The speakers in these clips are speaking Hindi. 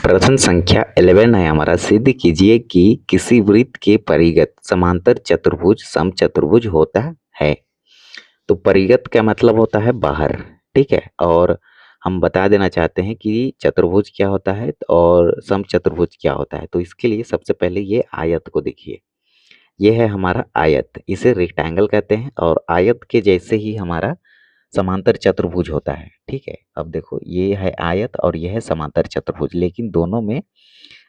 प्रश्न संख्या 11 है हमारा। सिद्ध कीजिए कि किसी वृत्त के परिगत समांतर चतुर्भुज समचतुर्भुज होता है। तो परिगत का मतलब होता है बाहर, ठीक है। और हम बता देना चाहते हैं कि चतुर्भुज क्या होता है और समचतुर्भुज क्या होता है। तो इसके लिए सबसे पहले ये आयत को देखिए। ये है हमारा आयत, इसे रेक्टेंगल कहते हैं और आयत के जैसे ही हमारा समांतर चतुर्भुज होता है, ठीक है। अब देखो ये है आयत और ये है समांतर चतुर्भुज, लेकिन दोनों में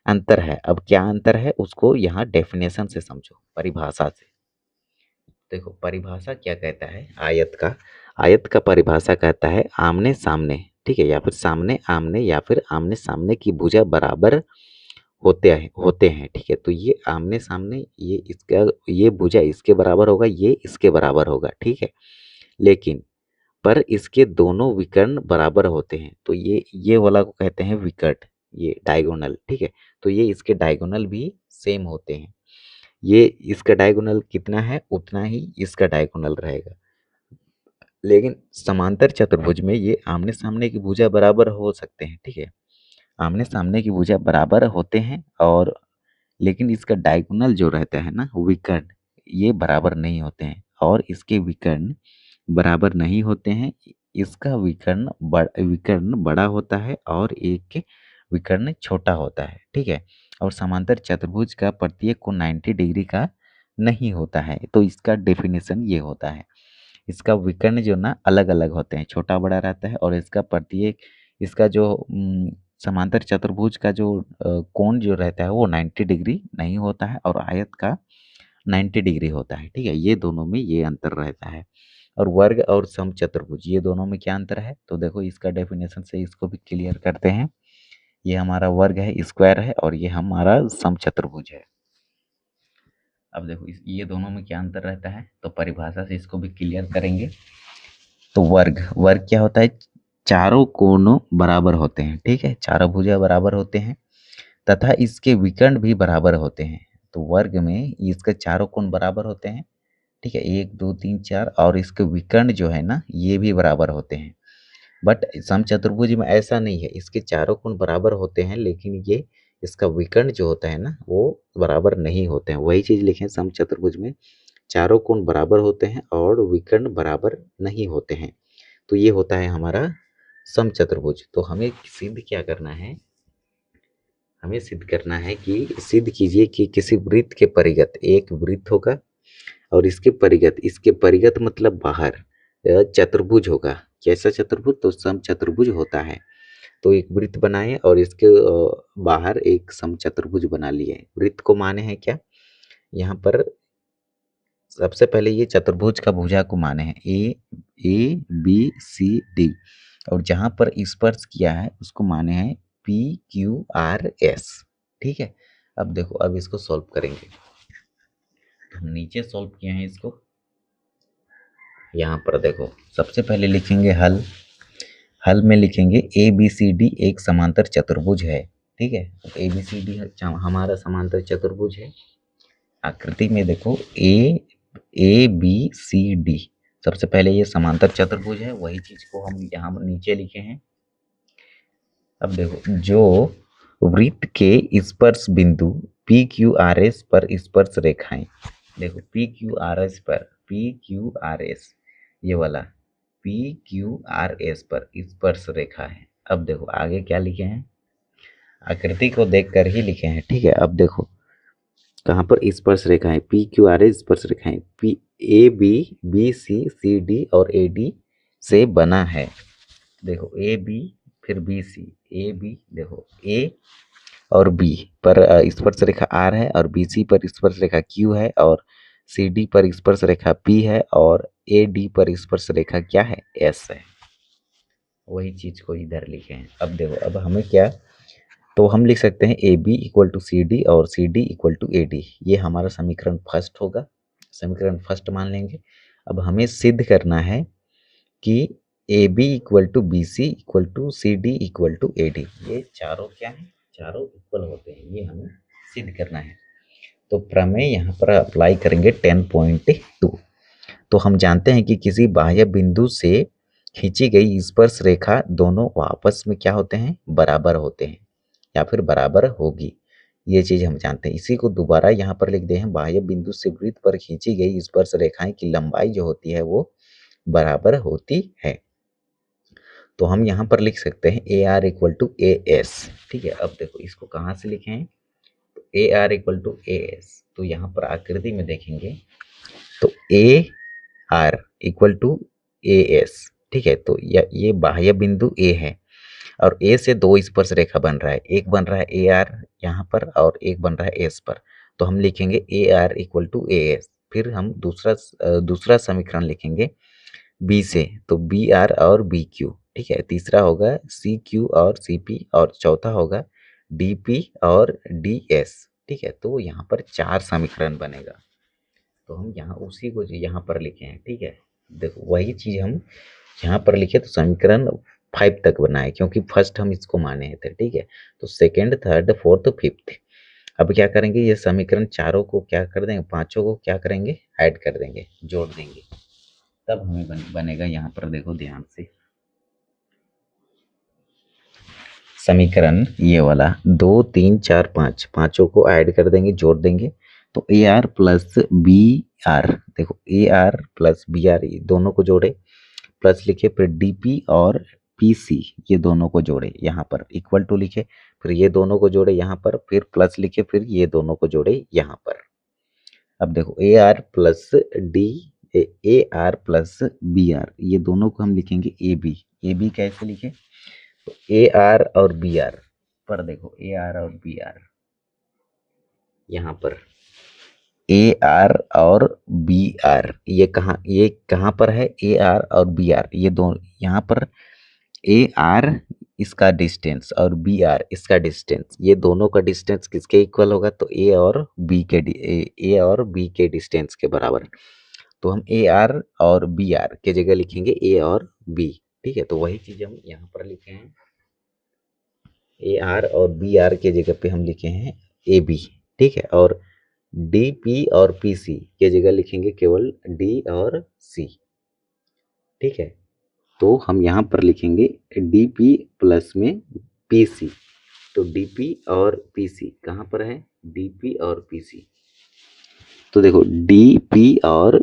अंतर है। अब क्या अंतर है उसको यहाँ डेफिनेशन से समझो, परिभाषा से। देखो परिभाषा क्या कहता है आयत का परिभाषा कहता है आमने सामने, ठीक है, या फिर सामने आमने या फिर आमने सामने की भुजा बराबर होते हैं, ठीक है। तो ये आमने सामने, ये भुजा इसके बराबर होगा, ये इसके बराबर होगा, ठीक है। लेकिन पर इसके दोनों विकर्ण बराबर होते हैं, तो ये वाला को कहते हैं विकर्ण, ये डायगोनल, ठीक है। तो ये इसके डायगोनल भी सेम होते हैं। ये इसका डायगोनल कितना है उतना ही इसका डायगोनल रहेगा। लेकिन समांतर चतुर्भुज में ये आमने सामने की भुजा बराबर हो सकते हैं, ठीक है। आमने सामने की भुजा बराबर होते हैं और लेकिन इसका डायगोनल जो रहता है ना विकर्ण, ये बराबर नहीं होते हैं और इसके विकर्ण बराबर नहीं होते हैं। इसका विकर्ण बड़ा होता है और एक के विकर्ण छोटा होता है, ठीक है। और समांतर चतुर्भुज का प्रत्येक कोण 90 डिग्री का नहीं होता है। तो इसका डेफिनेशन ये होता है, इसका विकर्ण जो ना अलग अलग होते हैं, छोटा बड़ा रहता है और इसका जो समांतर चतुर्भुज का जो कोण जो रहता है वो 90 डिग्री नहीं होता है और आयत का 90 डिग्री होता है, ठीक है। ये दोनों में ये अंतर रहता है। और वर्ग और समचतुर्भुज ये दोनों में क्या अंतर है, तो देखो इसका डेफिनेशन से इसको भी क्लियर करते हैं। ये हमारा वर्ग है, स्क्वायर है, और ये हमारा समचतुर्भुज है। अब देखो ये दोनों में क्या अंतर रहता है, तो परिभाषा से इसको भी क्लियर करेंगे। तो वर्ग क्या होता है, चारों कोणों बराबर होते हैं, ठीक है, चारों भुजा बराबर होते हैं तथा इसके विकर्ण भी बराबर होते हैं। तो वर्ग में इसके चारों कोण बराबर होते हैं, ठीक है, 1 2 3 4, और इसके विकर्ण जो है ना ये भी बराबर होते हैं। बट समचतुर्भुज में ऐसा नहीं है, इसके चारों कोण बराबर होते हैं लेकिन ये इसका विकर्ण जो होता है ना वो बराबर नहीं होते हैं। वही चीज लिखें, समचतुर्भुज में चारों कोण बराबर होते हैं और विकर्ण बराबर नहीं होते हैं। तो ये होता है हमारा समचतुर्भुज। तो हमें सिद्ध क्या करना है, हमें सिद्ध करना है कि सिद्ध कीजिए कि किसी वृत्त के परिगत, एक वृत्त होगा और इसके परिगत मतलब बाहर चतुर्भुज होगा। कैसा चतुर्भुज, तो समचतुर्भुज होता है। तो एक वृत्त बनाए और इसके बाहर एक समचतुर्भुज बना लिए। वृत्त को माने हैं क्या, यहाँ पर सबसे पहले ये चतुर्भुज का भुजा को माने हैं ए बी सी डी, और जहां पर स्पर्श किया है उसको माने हैं पी क्यू आर एस, ठीक है। अब देखो अब इसको सॉल्व करेंगे। हम नीचे सॉल्व किए हैं इसको, यहाँ पर देखो सबसे पहले लिखेंगे हल में लिखेंगे ए बी सी डी एक समांतर चतुर्भुज है, ठीक है। ए बी सी डी हमारा समांतर चतुर्भुज है। आकृति में देखो ए बी सी डी, सबसे पहले ये समांतर चतुर्भुज है, वही चीज को हम यहाँ नीचे लिखे हैं। अब देखो जो वृत्त के स्पर्श बिंदु पी क्यू आर एस पर स्पर्श रेखाएं, देखो पी क्यू आर एस ये वाला पी क्यू आर एस पर स्पर्श रेखा है। अब देखो आगे क्या लिखे हैं, आकृति को देखकर ही लिखे हैं, ठीक है। अब देखो कहाँ पर स्पर्श रेखाएं, पी क्यू आर एस स्पर्श रेखाएं P A B C D और ए डी से बना है। देखो ए बी फिर बी सी, ए बी देखो ए और बी पर स्पर्श रेखा आर है और बी सी पर स्पर्श रेखा क्यू है और सी डी पर स्पर्श रेखा पी है और ए डी पर स्पर्श रेखा क्या है, एस है। वही चीज को इधर लिखे हैं। अब देखो अब हमें क्या, तो हम लिख सकते हैं A B equal to C D और C D equal to A D, ये हमारा समीकरण फर्स्ट होगा, समीकरण फर्स्ट मान लेंगे। अब हमें सिद्ध करना है कि A B equal to B C equal to C D equal to A D, ये चारों क्या है, चारों इक्वल होते हैं, ये हमें सिद्ध करना है। तो प्रमेय यहाँ पर अप्लाई करेंगे 10.2। तो हम जानते हैं कि किसी बाह्य बिंदु से खींची गई स्पर्श रेखा दोनों आपस में क्या होते हैं, बराबर होते हैं, या फिर बराबर होगी, ये चीज हम जानते हैं। इसी को दोबारा यहाँ पर लिख दे हैं, बाह्य बिंदु से वृत्त पर खींची गई स्पर्श रेखाएं की लंबाई जो होती है वो बराबर होती है। तो हम यहाँ पर लिख सकते हैं A R equal to A S. ठीक है, अब देखो इसको कहाँ से लिखे हैं, तो A R equal to A S. तो यहाँ पर आकृति में देखेंगे तो A R equal to A S. ठीक है, तो ये बाह्य बिंदु ए है और ए से दो स्पर्श रेखा बन रहा है, एक बन रहा है ए आर यहाँ पर और एक बन रहा है एस पर। तो हम लिखेंगे A R equal to A S. फिर हम दूसरा समीकरण लिखेंगे बी से, तो बी आर और बी क्यू। ठीक है, तीसरा होगा सी क्यू और सी पी और चौथा होगा डी पी और डी एस। ठीक है, तो यहाँ पर 4 समीकरण बनेगा। तो हम यहाँ उसी को यहाँ पर लिखे हैं। ठीक है, देखो वही चीज हम यहाँ पर लिखे तो समीकरण 5 तक बनाए, क्योंकि फर्स्ट हम इसको माने थे। ठीक है, तो सेकेंड, थर्ड, फोर्थ, फिफ्थ। अब क्या करेंगे, ये समीकरण चारों को क्या कर देंगे, पांचों को क्या करेंगे, ऐड कर देंगे, जोड़ देंगे, तब हमें बनेगा। यहाँ पर देखो ध्यान से, समीकरण ये वाला 2, 3, 4, 5 पांचों को ऐड कर देंगे, जोड़ देंगे। तो A R plus B R, देखो A R plus B R दोनों को जोड़े, प्लस लिखे, फिर डी पी और पी सी ये दोनों को जोड़े, यहाँ पर इक्वल टू लिखे, फिर ये दोनों को जोड़े यहाँ पर, फिर प्लस लिखे, फिर ये दोनों को जोड़े यहाँ पर। अब देखो A R plus D, A R plus B R, ये दोनों को हम लिखेंगे ए बी। ए बी कैसे लिखे, तो ए आर और बी आर पर देखो, ए आर और बी आर यहाँ पर ए आर और बी आर, ये कहाँ पर है, ए आर और बी आर ये दोनों यहाँ पर। ए आर इसका डिस्टेंस और बी आर इसका डिस्टेंस, ये दोनों का डिस्टेंस किसके इक्वल होगा, तो ए और बी के डिस्टेंस के बराबर। तो हम ए आर और बी आर के जगह लिखेंगे ए और बी। ठीक है, तो वही चीज हम यहाँ पर लिखे हैं, ए आर और बी आर के जगह पे हम लिखे हैं ए बी। ठीक है, और डी पी और पी सी के जगह लिखेंगे केवल डी और सी। ठीक है, तो हम यहाँ पर लिखेंगे डी पी प्लस में पी सी। तो डी पी और पी सी कहाँ पर है, डी पी और पी सी। तो देखो डी पी और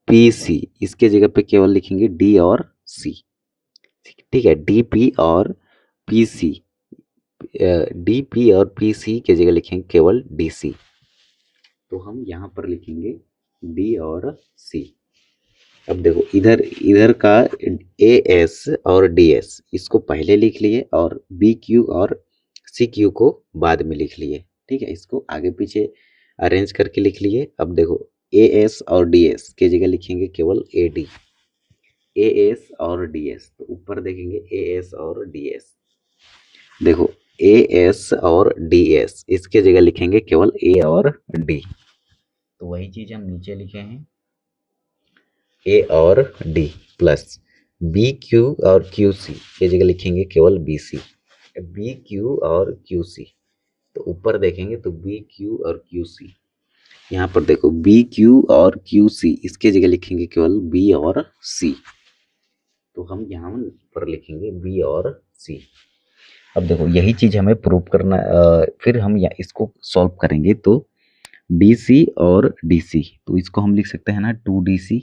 पी सी इसके जगह पे केवल लिखेंगे डी और सी। ठीक है, डी पी और पी सी, डी पी और पी सी के जगह लिखेंगे केवल डी सी। तो हम यहाँ पर लिखेंगे डी और सी। अब देखो इधर का ए एस और डी एस इसको पहले लिख लिए और बी क्यू और सी क्यू को बाद में लिख लिए। ठीक है, इसको आगे पीछे अरेंज करके लिख लिए। अब देखो ए एस और डी एस के जगह लिखेंगे केवल ए डी, ए एस और डी एस। तो ऊपर देखेंगे ए एस और डी एस, देखो ए एस और डी एस इसके जगह लिखेंगे केवल ए और डी। तो वही चीज हम नीचे लिखे हैं, ए और डी प्लस बी क्यू और क्यू सी के जगह लिखेंगे केवल बी सी, बी क्यू और क्यू सी। तो ऊपर देखेंगे तो बी क्यू और क्यू सी, यहाँ पर देखो बी क्यू और क्यू सी इसके जगह लिखेंगे केवल बी और सी। तो हम यहाँ पर लिखेंगे बी और सी। अब देखो यही चीज हमें प्रूव करना, फिर हम इसको सॉल्व करेंगे तो डी सी और डी सी, तो इसको हम लिख सकते हैं ना 2DC।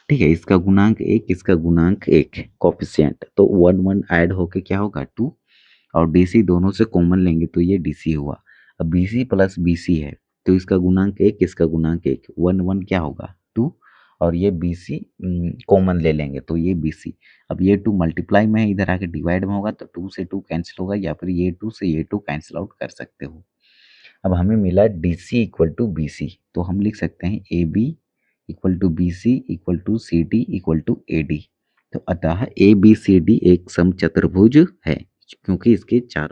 ठीक है, इसका गुणांक 1, इसका गुणांक 1 कोफिशिएंट, तो 1 1 ऐड होके क्या होगा 2, और DC दोनों से कॉमन लेंगे तो ये DC हुआ। अब BC प्लस BC है तो इसका गुणांक 1, इसका गुणांक 1, 1 1 क्या होगा 2, और ये BC कॉमन ले लेंगे तो ये BC। अब ये 2 मल्टीप्लाई में है, इधर आके डिवाइड में होगा तो 2 से 2 कैंसिल होगा, या फिर ये 2 से ये 2 कैंसिल आउट कर सकते हो। अब हमें मिला DC इक्वल टू BC, तो हम लिख सकते हैं AB equal to BC equal to CD equal to AD। तो अतः ABCD एक समचतुर्भुज है, क्योंकि इसके चारों